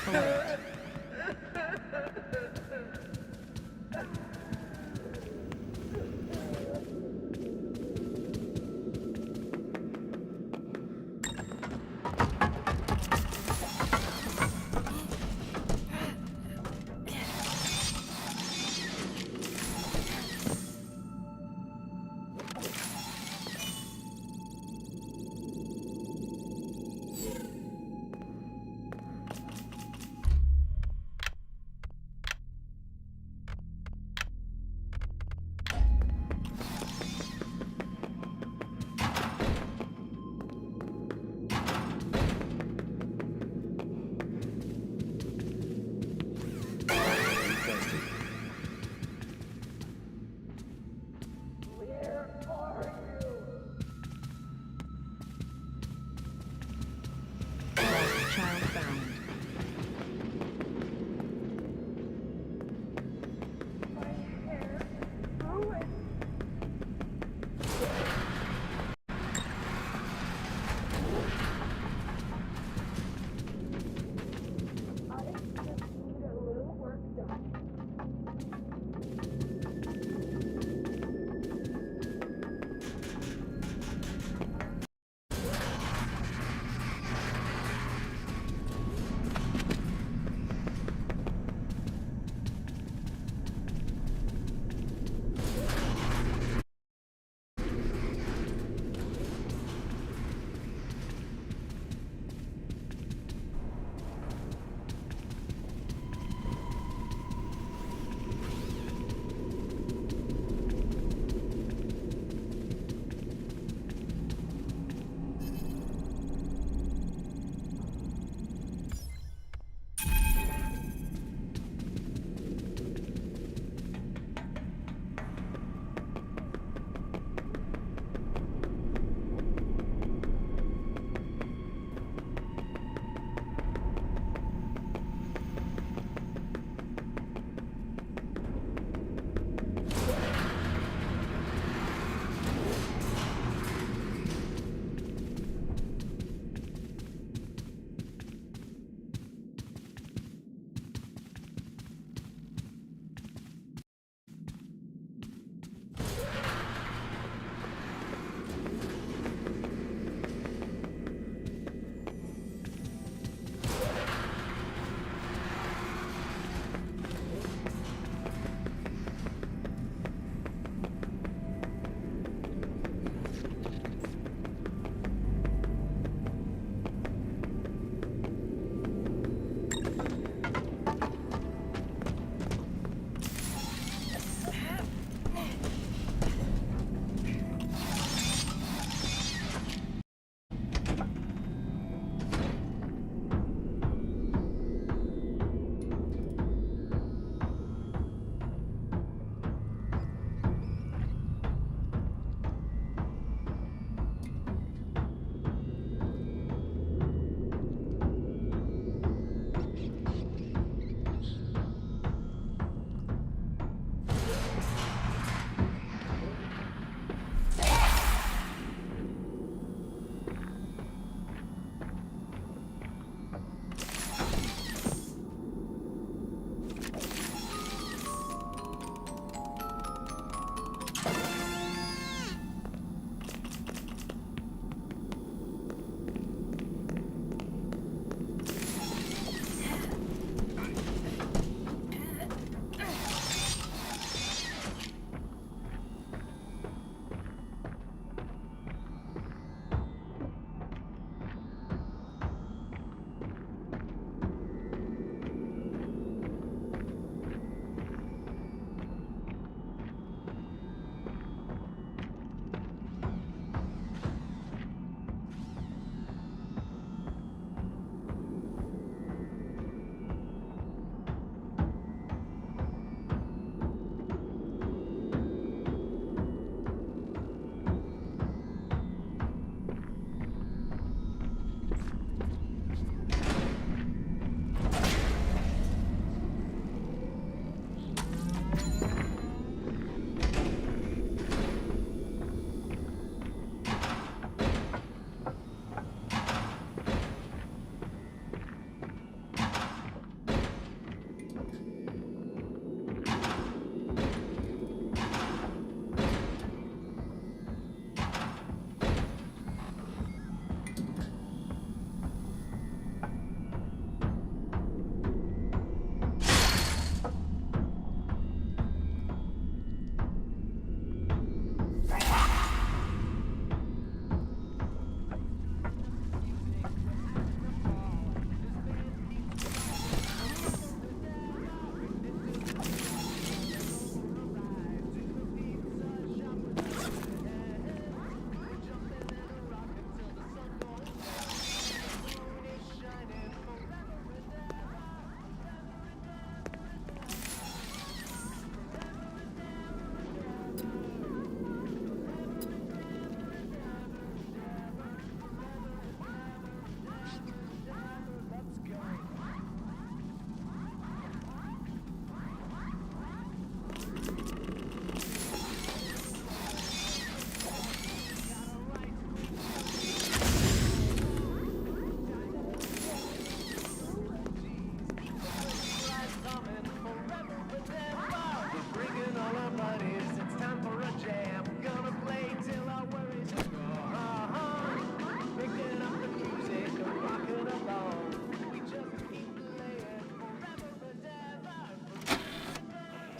Alert.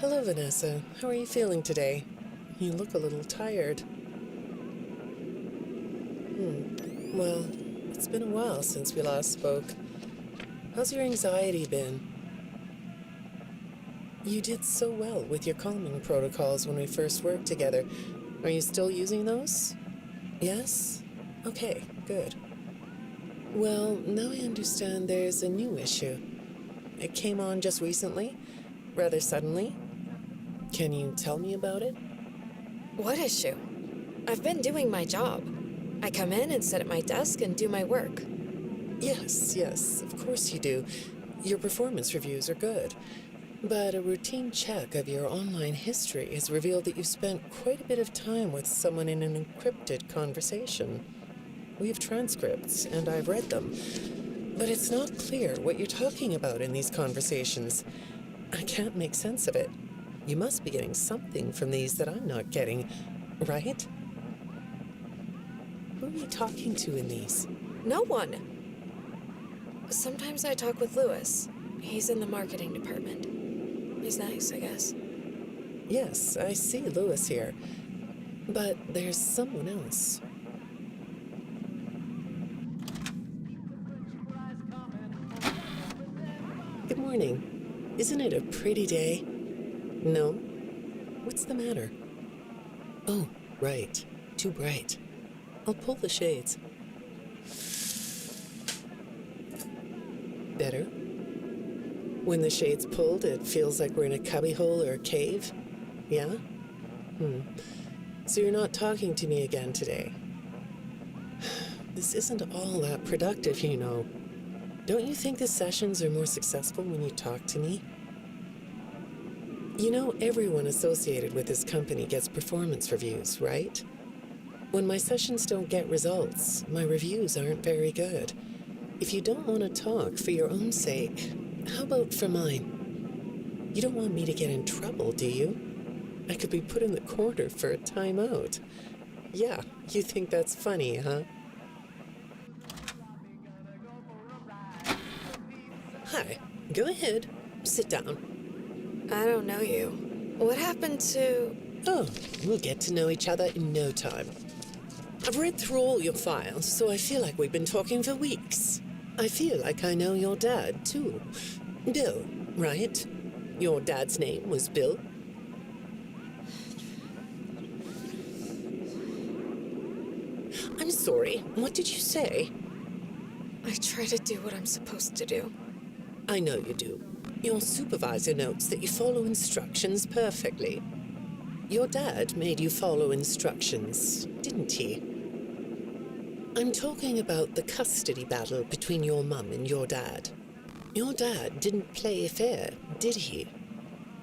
Hello, Vanessa. How are you feeling today? You look a little tired. Well, it's been a while since we last spoke. How's your anxiety been? You did so well with your calming protocols when we first worked together. Are you still using those? Yes? Okay, good. Well, now I understand there's a new issue. It came on just recently, rather suddenly. Can you tell me about it? What issue? I've been doing my job. I come in and sit at my desk and do my work. Yes, of course you do. Your performance reviews are good. But a routine check of your online history has revealed that you've spent quite a bit of time with someone in an encrypted conversation. We have transcripts, and I've read them. But it's not clear what you're talking about in these conversations. I can't make sense of it. You must be getting something from these that I'm not getting, right? Who are you talking to in these? No one. Sometimes I talk with Lewis. He's in the marketing department. He's nice, I guess. Yes, I see Lewis here. But there's someone else. Good morning. Isn't it a pretty day? No? What's the matter? Oh, right. Too bright. I'll pull the shades. Better? When the shade's pulled, it feels like we're in a cubbyhole or a cave? Yeah? So you're not talking to me again today? This isn't all that productive, you know. Don't you think the sessions are more successful when you talk to me? You know, everyone associated with this company gets performance reviews, right? When my sessions don't get results, my reviews aren't very good. If you don't want to talk for your own sake, how about for mine? You don't want me to get in trouble, do you? I could be put in the corner for a timeout. Yeah, you think that's funny, huh? Hi, go ahead. Sit down. I don't know you. What happened to... Oh, we'll get to know each other in no time. I've read through all your files, so I feel like we've been talking for weeks. I feel like I know your dad, too. Bill, right? Your dad's name was Bill? I'm sorry, what did you say? I try to do what I'm supposed to do. I know you do. Your supervisor notes that you follow instructions perfectly. Your dad made you follow instructions, didn't he? I'm talking about the custody battle between your mum and your dad. Your dad didn't play fair, did he?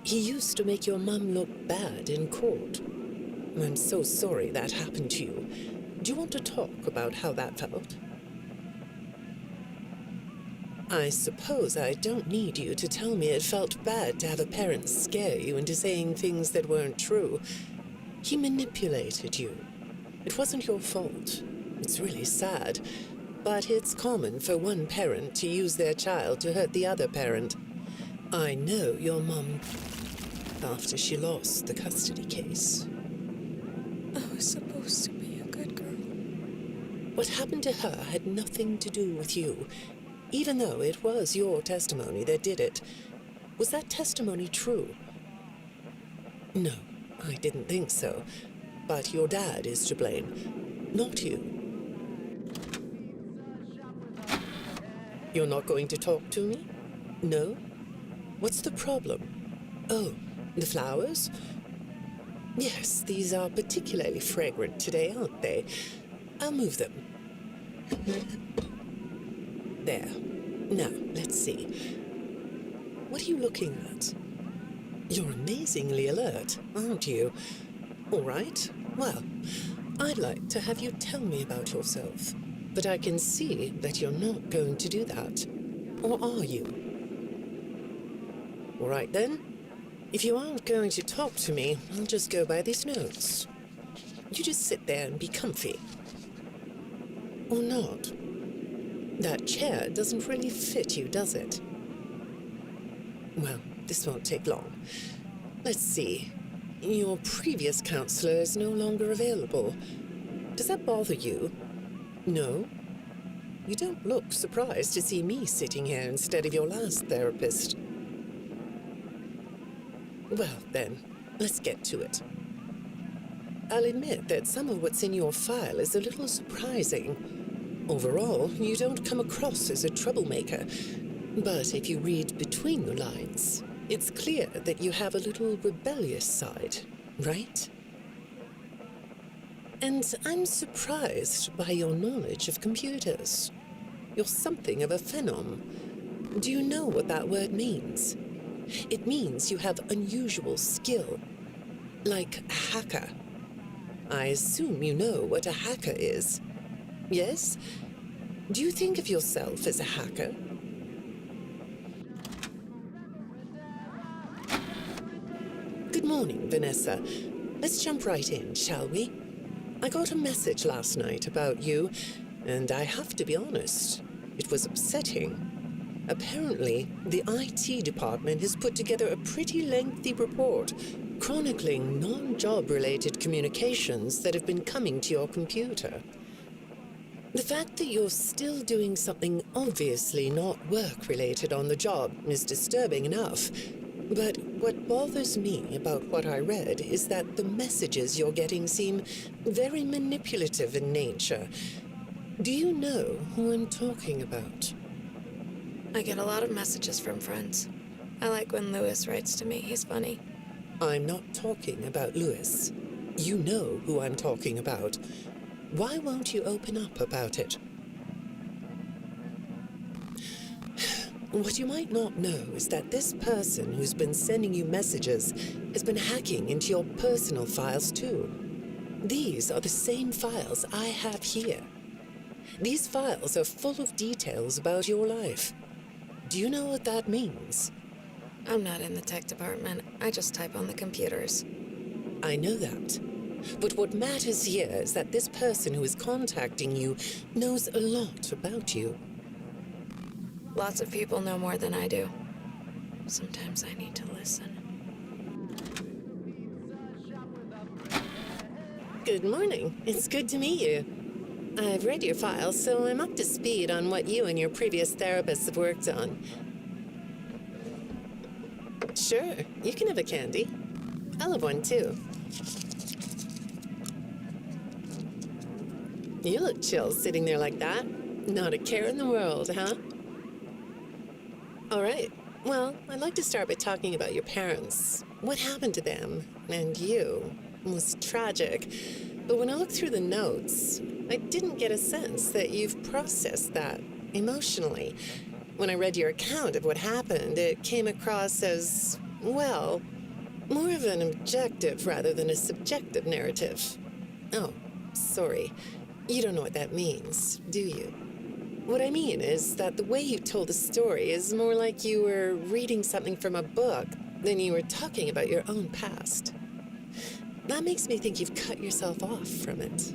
He used to make your mum look bad in court. I'm so sorry that happened to you. Do you want to talk about how that felt? I suppose I don't need you to tell me it felt bad to have a parent scare you into saying things that weren't true. He manipulated you. It wasn't your fault. It's really sad, but it's common for one parent to use their child to hurt the other parent. I know your mum after she lost the custody case. I was supposed to be a good girl. What happened to her had nothing to do with you, even though it was your testimony that did it. Was that testimony true? No, I didn't think so. But your dad is to blame, not you. You're not going to talk to me? No? What's the problem? Oh, the flowers? Yes, these are particularly fragrant today, aren't they? I'll move them. There. Now, let's see. What are you looking at? You're amazingly alert, aren't you? All right. Well, I'd like to have you tell me about yourself. But I can see that you're not going to do that. Or are you? All right, then. If you aren't going to talk to me, I'll just go by these notes. You just sit there and be comfy. Or not. That chair doesn't really fit you, does it? Well, this won't take long. Let's see. Your previous counselor is no longer available. Does that bother you? No? You don't look surprised to see me sitting here instead of your last therapist. Well, then, let's get to it. I'll admit that some of what's in your file is a little surprising. Overall, you don't come across as a troublemaker. But if you read between the lines, it's clear that you have a little rebellious side, right? And I'm surprised by your knowledge of computers. You're something of a phenom. Do you know what that word means? It means you have unusual skill, like a hacker. I assume you know what a hacker is. Yes? Do you think of yourself as a hacker? Good morning, Vanessa. Let's jump right in, shall we? I got a message last night about you, and I have to be honest, it was upsetting. Apparently, the IT department has put together a pretty lengthy report chronicling non-job-related communications that have been coming to your computer. The fact that you're still doing something obviously not work-related on the job is disturbing enough. But what bothers me about what I read is that the messages you're getting seem very manipulative in nature. Do you know who I'm talking about? I get a lot of messages from friends. I like when Lewis writes to me. He's funny. I'm not talking about Lewis. You know who I'm talking about. Why won't you open up about it? What you might not know is that this person who's been sending you messages has been hacking into your personal files too. These are the same files I have here. These files are full of details about your life. Do you know what that means? I'm not in the tech department. I just type on the computers. I know that. But what matters here is that this person who is contacting you knows a lot about you. Lots of people know more than I do. Sometimes I need to listen. Good morning. It's good to meet you. I've read your file, so I'm up to speed on what you and your previous therapists have worked on. Sure, you can have a candy. I'll have one too. You look chill sitting there like that. Not a care in the world, huh? All right. Well, I'd like to start by talking about your parents. What happened to them and you was tragic. But when I looked through the notes, I didn't get a sense that you've processed that emotionally. When I read your account of what happened, it came across as, well, more of an objective rather than a subjective narrative. Oh, sorry. You don't know what that means, do you? What I mean is that the way you told the story is more like you were reading something from a book than you were talking about your own past. That makes me think you've cut yourself off from it.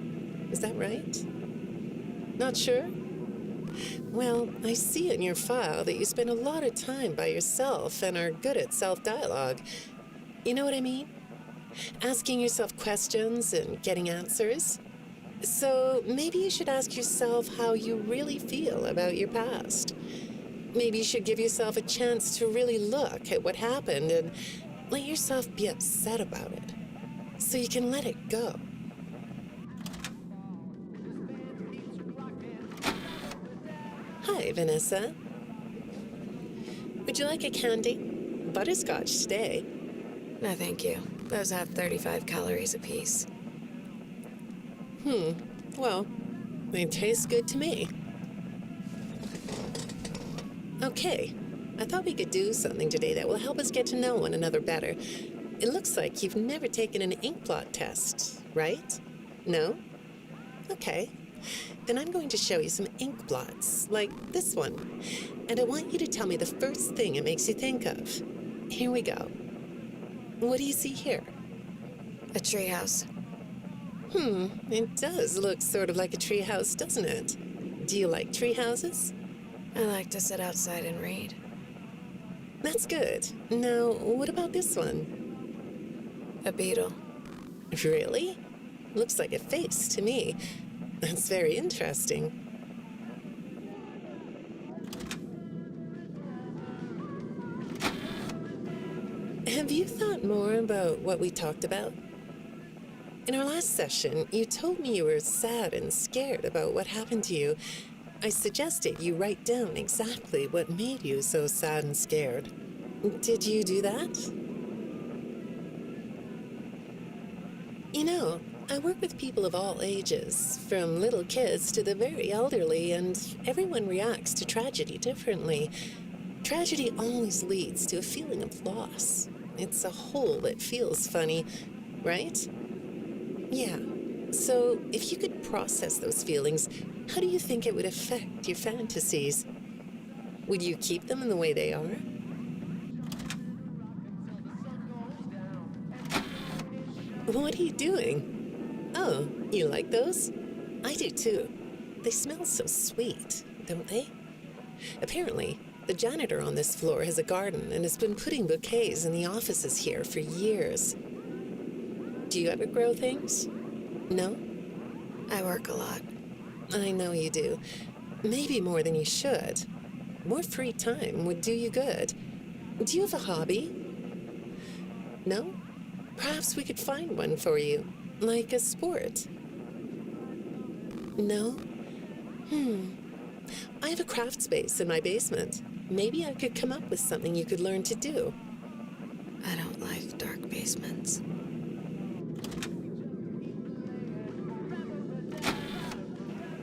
Is that right? Not sure? Well, I see in your file that you spend a lot of time by yourself and are good at self-dialogue. You know what I mean? Asking yourself questions and getting answers. So maybe you should ask yourself how you really feel about your past. Maybe you should give yourself a chance to really look at what happened and let yourself be upset about it, so you can let it go. Hi, Vanessa. Would you like a candy? Butterscotch today. No, thank you. Those have 35 calories apiece. Well, they taste good to me. Okay, I thought we could do something today that will help us get to know one another better. It looks like you've never taken an ink blot test, right? No? Okay. Then I'm going to show you some ink blots, like this one. And I want you to tell me the first thing it makes you think of. Here we go. What do you see here? A treehouse. It does look sort of like a treehouse, doesn't it? Do you like treehouses? I like to sit outside and read. That's good. Now, what about this one? A beetle. Really? Looks like a face to me. That's very interesting. Have you thought more about what we talked about? In our last session, you told me you were sad and scared about what happened to you. I suggested you write down exactly what made you so sad and scared. Did you do that? You know, I work with people of all ages, from little kids to the very elderly, and everyone reacts to tragedy differently. Tragedy always leads to a feeling of loss. It's a hole that feels funny, right? Yeah. So, if you could process those feelings, how do you think it would affect your fantasies? Would you keep them in the way they are? What are you doing? Oh, you like those? I do too. They smell so sweet, don't they? Apparently, the janitor on this floor has a garden and has been putting bouquets in the offices here for years. Do you ever grow things? No? I work a lot. I know you do. Maybe more than you should. More free time would do you good. Do you have a hobby? No? Perhaps we could find one for you, like a sport. No? I have a craft space in my basement. Maybe I could come up with something you could learn to do. I don't like dark basements.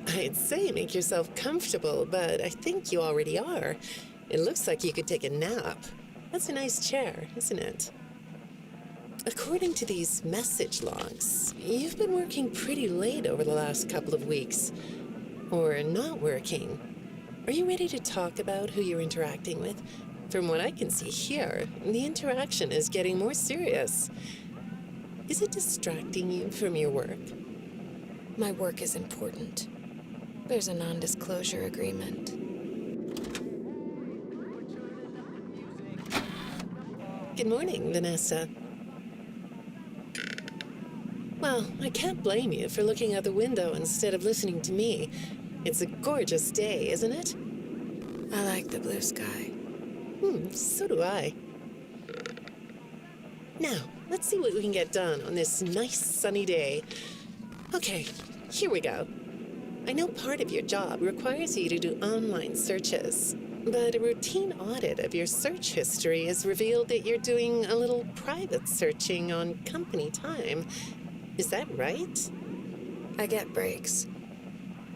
I'd say make yourself comfortable, but I think you already are. It looks like you could take a nap. That's a nice chair, isn't it? According to these message logs, you've been working pretty late over the last couple of weeks. Or not working. Are you ready to talk about who you're interacting with? From what I can see here, the interaction is getting more serious. Is it distracting you from your work? My work is important. There's a non-disclosure agreement. Good morning, Vanessa. Well, I can't blame you for looking out the window instead of listening to me. It's a gorgeous day, isn't it? I like the blue sky. So do I. Now, let's see what we can get done on this nice sunny day. Okay, here we go. I know part of your job requires you to do online searches, but a routine audit of your search history has revealed that you're doing a little private searching on company time. Is that right? I get breaks.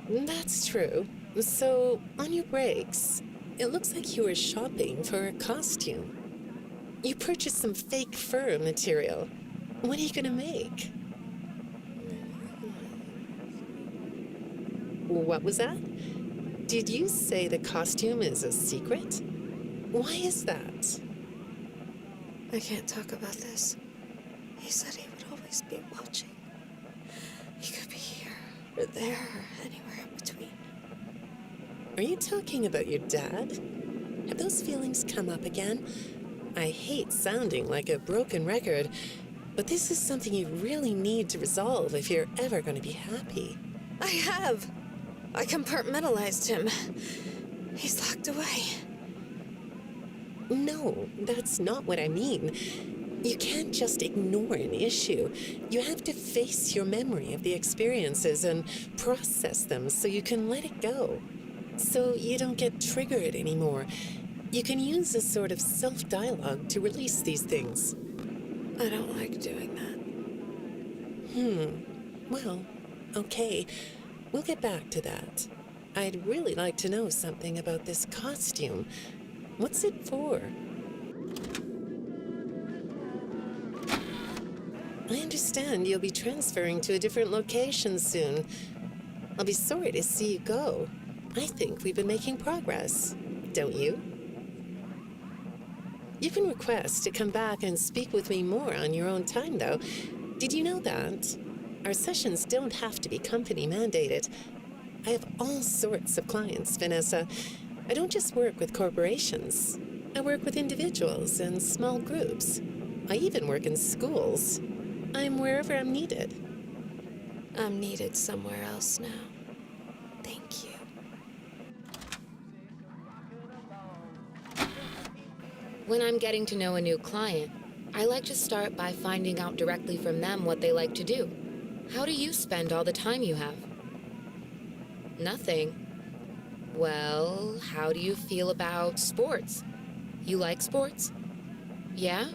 That's true. So, on your breaks, it looks like you were shopping for a costume. You purchased some fake fur material. What are you gonna make? What was that? Did you say the costume is a secret? Why is that? I can't talk about this. He said he would always be watching. He could be here, or there, or anywhere in between. Are you talking about your dad? Have those feelings come up again? I hate sounding like a broken record, but this is something you really need to resolve if you're ever going to be happy. I have. I compartmentalized him. He's locked away. No, that's not what I mean. You can't just ignore an issue. You have to face your memory of the experiences and process them so you can let it go. So you don't get triggered anymore. You can use a sort of self-dialogue to release these things. I don't like doing that. Well, okay. We'll get back to that. I'd really like to know something about this costume. What's it for? I understand you'll be transferring to a different location soon. I'll be sorry to see you go. I think we've been making progress, don't you? You can request to come back and speak with me more on your own time, though. Did you know that? Our sessions don't have to be company mandated. I have all sorts of clients, Vanessa. I don't just work with corporations. I work with individuals and small groups. I even work in schools. I'm wherever I'm needed. I'm needed somewhere else now. Thank you. When I'm getting to know a new client, I like to start by finding out directly from them what they like to do. How do you spend all the time you have? Nothing. Well, how do you feel about sports? You like sports? Yeah?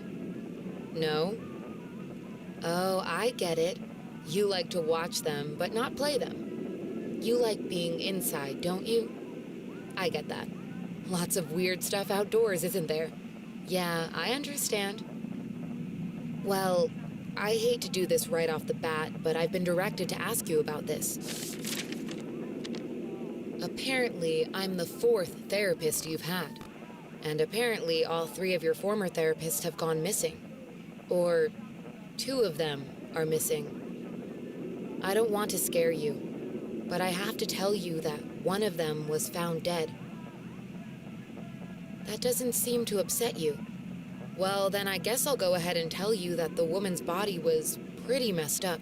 No? Oh, I get it. You like to watch them, but not play them. You like being inside, don't you? I get that. Lots of weird stuff outdoors, isn't there? Yeah, I understand. Well, I hate to do this right off the bat, but I've been directed to ask you about this. Apparently, I'm the 4th therapist you've had. And apparently, all 3 of your former therapists have gone missing. Or 2 of them are missing. I don't want to scare you, but I have to tell you that one of them was found dead. That doesn't seem to upset you. Well, then I guess I'll go ahead and tell you that the woman's body was pretty messed up.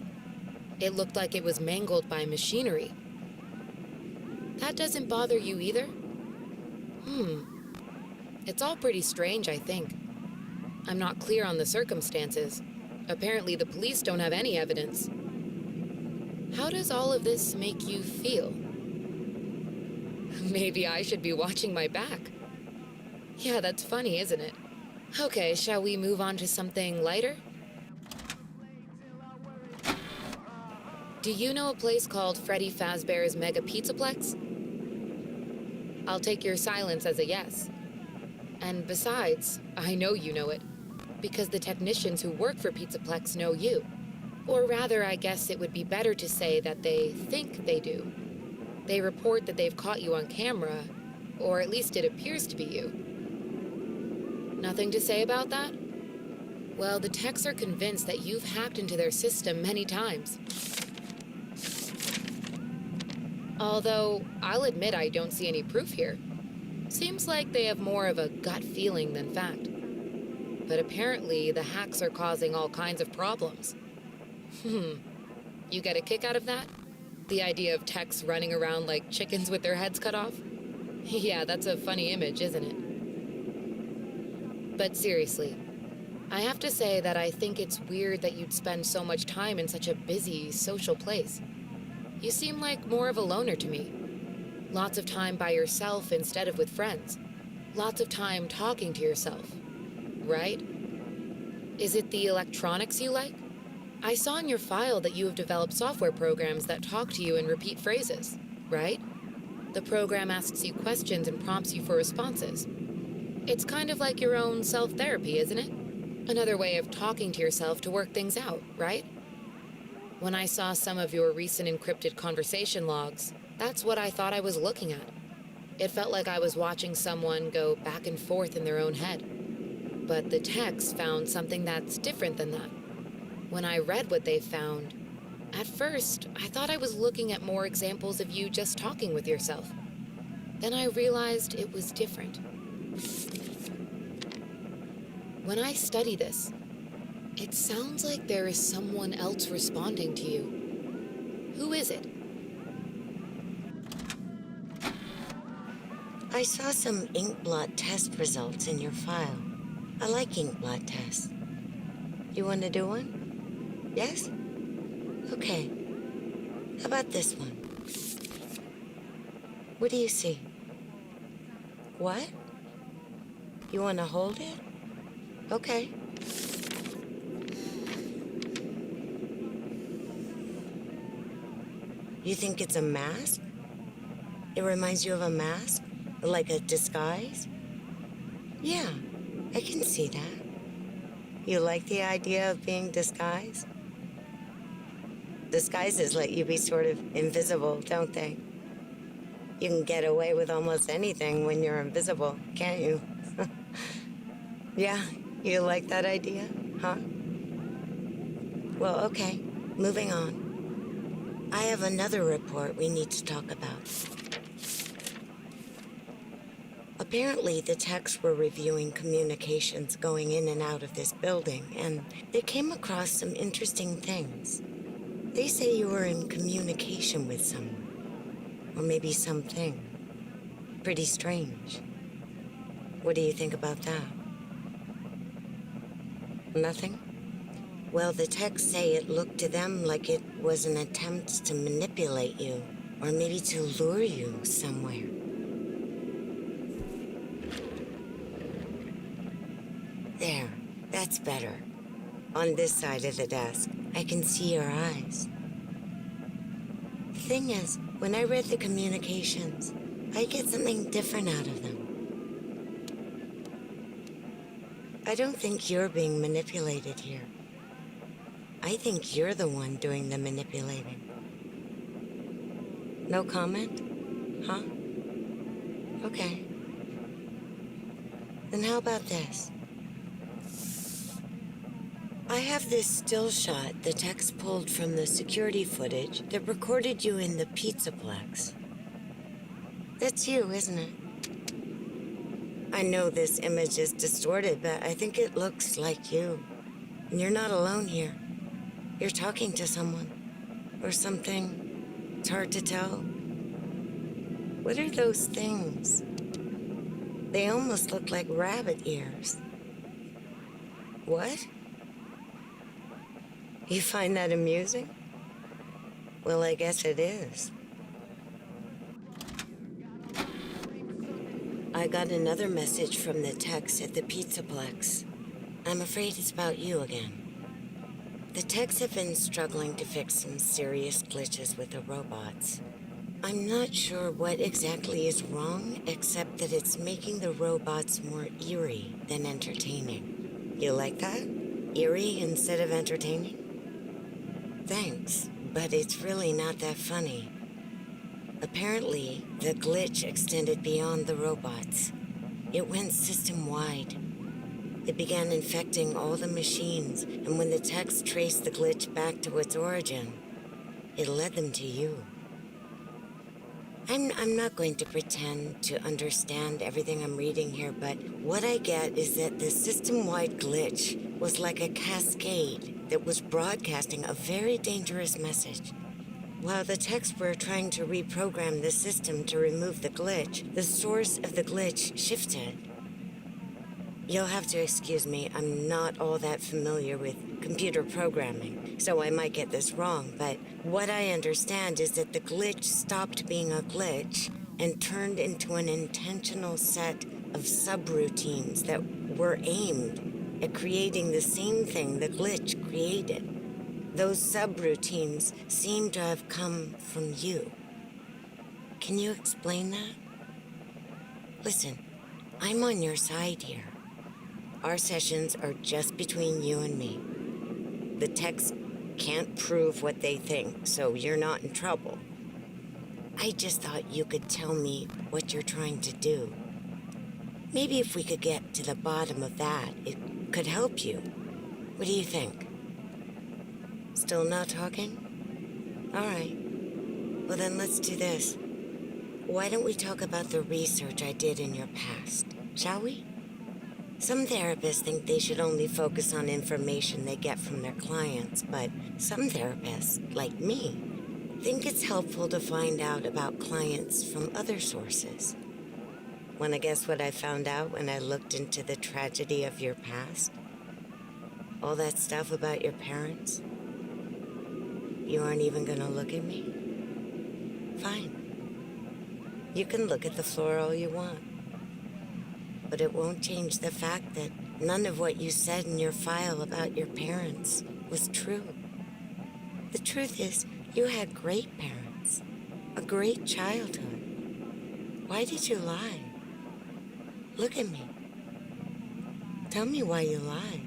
It looked like it was mangled by machinery. That doesn't bother you either? It's all pretty strange, I think. I'm not clear on the circumstances. Apparently the police don't have any evidence. How does all of this make you feel? Maybe I should be watching my back. Yeah, that's funny, isn't it? Okay, shall we move on to something lighter? Do you know a place called Freddy Fazbear's Mega Pizzaplex? I'll take your silence as a yes. And besides, I know you know it, because the technicians who work for Pizzaplex know you. Or rather, I guess it would be better to say that they think they do. They report that they've caught you on camera, or at least it appears to be you. Nothing to say about that? Well, the techs are convinced that you've hacked into their system many times. Although, I'll admit I don't see any proof here. Seems like they have more of a gut feeling than fact. But apparently, the hacks are causing all kinds of problems. You get a kick out of that? The idea of techs running around like chickens with their heads cut off? Yeah, that's a funny image, isn't it? But seriously, I have to say that I think it's weird that you'd spend so much time in such a busy, social place. You seem like more of a loner to me. Lots of time by yourself instead of with friends. Lots of time talking to yourself. Right? Is it the electronics you like? I saw in your file that you have developed software programs that talk to you in repeat phrases, right? The program asks you questions and prompts you for responses. It's kind of like your own self-therapy, isn't it? Another way of talking to yourself to work things out, right? When I saw some of your recent encrypted conversation logs, that's what I thought I was looking at. It felt like I was watching someone go back and forth in their own head. But the techs found something that's different than that. When I read what they found, at first, I thought I was looking at more examples of you just talking with yourself. Then I realized it was different. When I study this, it sounds like there is someone else responding to you. Who is it? I saw some ink blot test results in your file. I like ink blot tests. You want to do one? Yes? Okay. How about this one? What do you see? What? You want to hold it? Okay. You think it's a mask? It reminds you of a mask? Like a disguise? Yeah, I can see that. You like the idea of being disguised? Disguises let you be sort of invisible, don't they? You can get away with almost anything when you're invisible, can't you? Yeah, you like that idea, huh? Well, okay, moving on. I have another report we need to talk about. A Apparently, the techs were reviewing communications going in and out of this building, and they came across some interesting things. They say you were in communication with someone, or maybe something. Pretty strange. What do you think about that? Nothing? Well, the techs say it looked to them like it was an attempt to manipulate you, or maybe to lure you somewhere. There, that's better. On this side of the desk, I can see your eyes. The thing is, when I read the communications, I get something different out of them. I don't think you're being manipulated here. I think you're the one doing the manipulating. No comment? Huh? Okay. Then how about this? I have this still shot the techs pulled from the security footage that recorded you in the Pizzaplex. That's you, isn't it? I know this image is distorted, but I think it looks like you. And you're not alone here. You're talking to someone. Or something. It's hard to tell. What are those things? They almost look like rabbit ears. What? You find that amusing? Well, I guess it is. I got another message from the techs at the Pizzaplex. I'm afraid it's about you again. The techs have been struggling to fix some serious glitches with the robots. I'm not sure what exactly is wrong, except that it's making the robots more eerie than entertaining. You like that? Eerie instead of entertaining? Thanks, but it's really not that funny. Apparently, the glitch extended beyond the robots. It went system-wide. It began infecting all the machines, and when the techs traced the glitch back to its origin, it led them to you. I'm not going to pretend to understand everything I'm reading here, but what I get is that the system-wide glitch was like a cascade that was broadcasting a very dangerous message. While the techs were trying to reprogram the system to remove the glitch, the source of the glitch shifted. You'll have to excuse me, I'm not all that familiar with computer programming, so I might get this wrong, but what I understand is that the glitch stopped being a glitch and turned into an intentional set of subroutines that were aimed at creating the same thing the glitch created. Those subroutines seem to have come from you. Can you explain that? Listen, I'm on your side here. Our sessions are just between you and me. The techs can't prove what they think, so you're not in trouble. I just thought you could tell me what you're trying to do. Maybe if we could get to the bottom of that, it could help you. What do you think? Still not talking? All right. Well, then let's do this. Why don't we talk about the research I did in your past, shall we? Some therapists think they should only focus on information they get from their clients, but some therapists, like me, think it's helpful to find out about clients from other sources. Want to guess what I found out when I looked into the tragedy of your past? All that stuff about your parents? You aren't even gonna look at me? Fine. You can look at the floor all you want. But it won't change the fact that none of what you said in your file about your parents was true. The truth is, you had great parents, a great childhood. Why did you lie? Look at me. Tell me why you lied.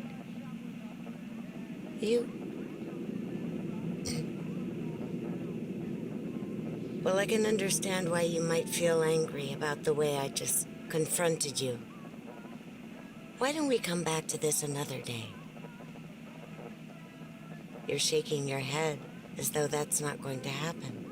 Well, I can understand why you might feel angry about the way I just confronted you. Why don't we come back to this another day? You're shaking your head as though that's not going to happen.